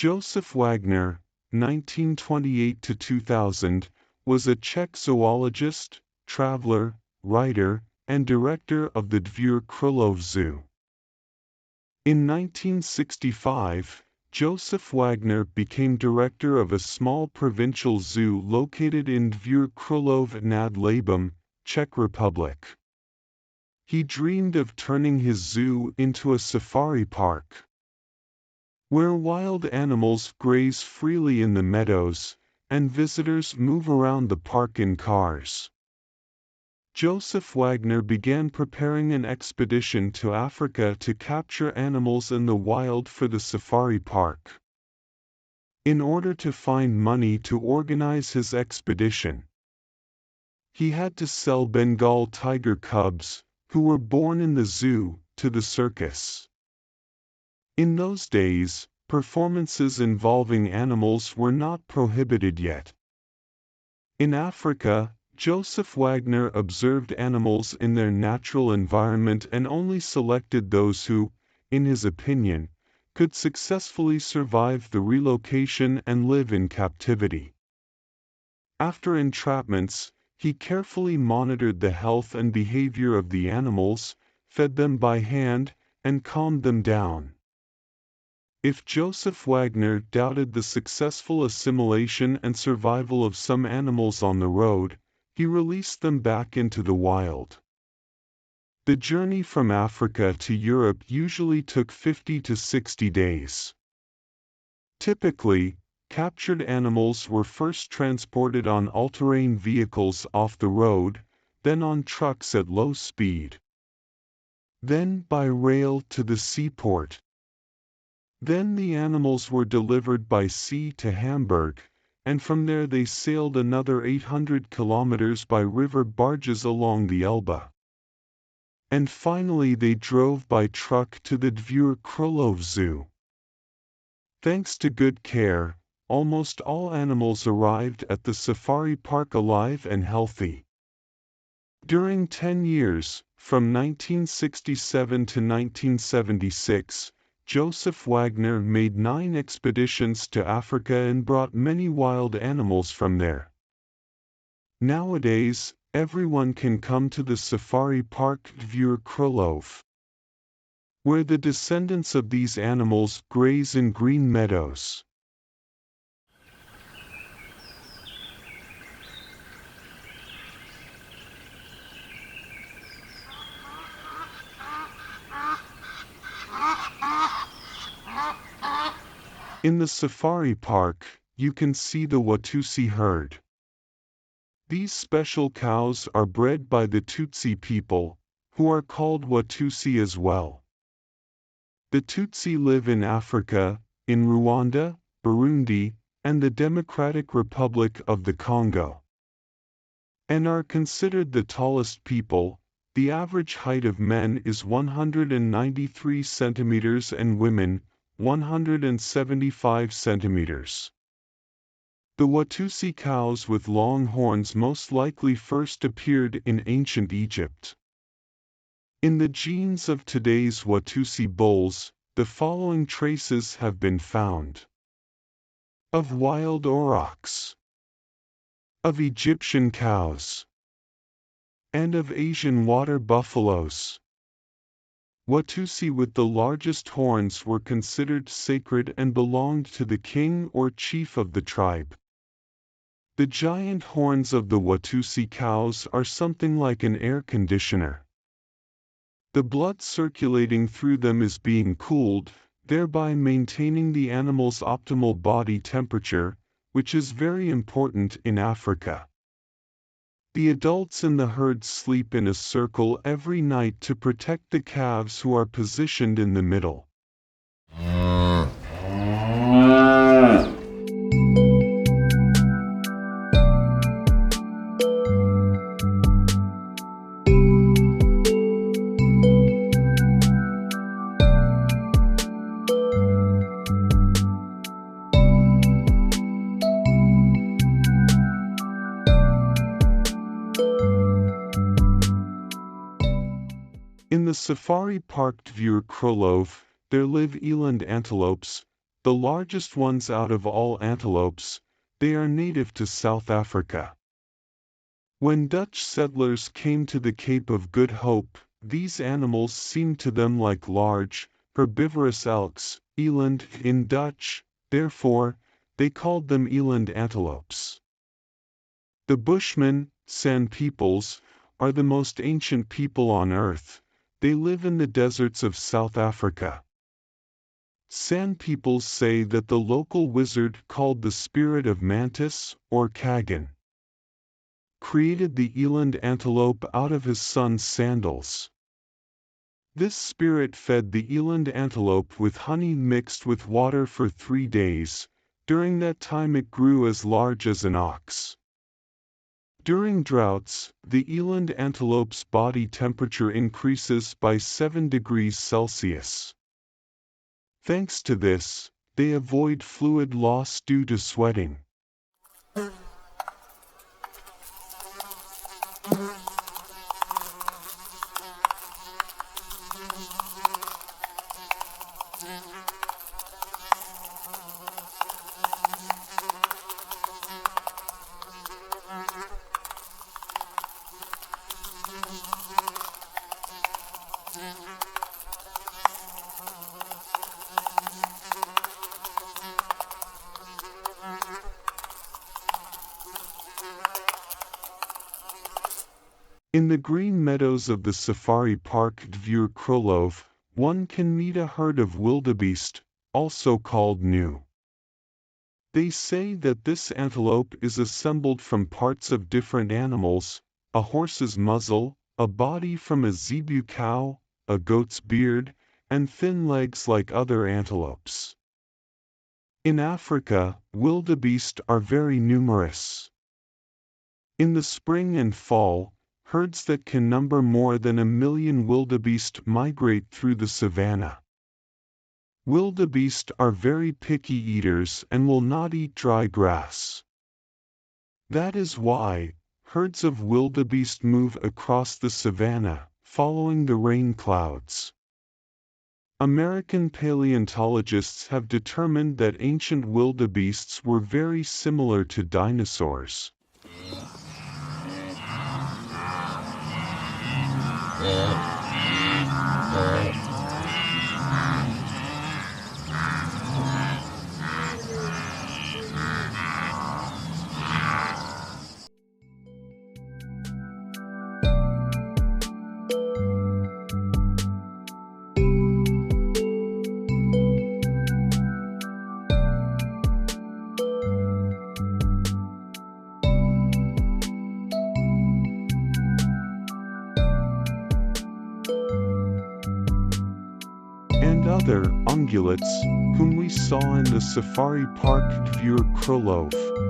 Josef Vágner, 1928–2000, was a Czech zoologist, traveler, writer, and director of the Dvůr Králové Zoo. In 1965, Josef Vágner became director of a small provincial zoo located in Dvůr Králové nad Labem, Czech Republic. He dreamed of turning his zoo into a safari park, where wild animals graze freely in the meadows, and visitors move around the park in cars. Josef Vágner began preparing an expedition to Africa to capture animals in the wild for the safari park. In order to find money to organize his expedition, he had to sell Bengal tiger cubs, who were born in the zoo, to the circus. In those days, performances involving animals were not prohibited yet. In Africa, Josef Vágner observed animals in their natural environment and only selected those who, in his opinion, could successfully survive the relocation and live in captivity. After entrapments, he carefully monitored the health and behavior of the animals, fed them by hand, and calmed them down. If Josef Vágner doubted the successful assimilation and survival of some animals on the road, he released them back into the wild. The journey from Africa to Europe usually took 50 to 60 days. Typically, captured animals were first transported on all-terrain vehicles off the road, then on trucks at low speed, then by rail to the seaport. Then the animals were delivered by sea to Hamburg, and from there they sailed another 800 kilometers by river barges along the Elbe. And finally they drove by truck to the Dvůr Králové Zoo. Thanks to good care, almost all animals arrived at the safari park alive and healthy. During 10 years, from 1967 to 1976, Josef Vágner made 9 expeditions to Africa and brought many wild animals from there. Nowadays, everyone can come to the Safari Park Dvůr Králové, where the descendants of these animals graze in green meadows. In the safari park, you can see the Watusi herd. These special cows are bred by the Tutsi people, who are called Watusi as well. The Tutsi live in Africa, in Rwanda, Burundi, and the Democratic Republic of the Congo, and are considered the tallest people. The average height of men is 193 centimeters and women, 175 centimeters. The Watusi cows with long horns most likely first appeared in ancient Egypt. In the genes of today's Watusi bulls, the following traces have been found: of wild aurochs, of Egyptian cows, and of Asian water buffaloes. Watusi with the largest horns were considered sacred and belonged to the king or chief of the tribe. The giant horns of the Watusi cows are something like an air conditioner. The blood circulating through them is being cooled, thereby maintaining the animal's optimal body temperature, which is very important in Africa. The adults in the herd sleep in a circle every night to protect the calves who are positioned in the middle. In the Safari Park Dvůr Králové, there live eland antelopes, the largest ones out of all antelopes. They are native to South Africa. When Dutch settlers came to the Cape of Good Hope, these animals seemed to them like large, herbivorous elks, eland in Dutch, therefore, they called them eland antelopes. The Bushmen, San peoples, are the most ancient people on earth. They live in the deserts of South Africa. San peoples say that the local wizard called the spirit of Mantis, or Kagan, created the eland antelope out of his son's sandals. This spirit fed the eland antelope with honey mixed with water for 3 days. During that time it grew as large as an ox. During droughts, the eland antelope's body temperature increases by 7 degrees Celsius. Thanks to this, they avoid fluid loss due to sweating. In the green meadows of the Safari Park Dvůr Králové, one can meet a herd of wildebeest, also called gnu. They say that this antelope is assembled from parts of different animals: a horse's muzzle, a body from a zebu cow, a goat's beard, and thin legs like other antelopes. In Africa, wildebeest are very numerous. In the spring and fall, herds that can number more than 1 million wildebeest migrate through the savanna. Wildebeest are very picky eaters and will not eat dry grass. That is why herds of wildebeest move across the savanna, following the rain clouds. American paleontologists have determined that ancient wildebeests were very similar to dinosaurs. And other ungulates, whom we saw in the Safari Park Dvůr Králové.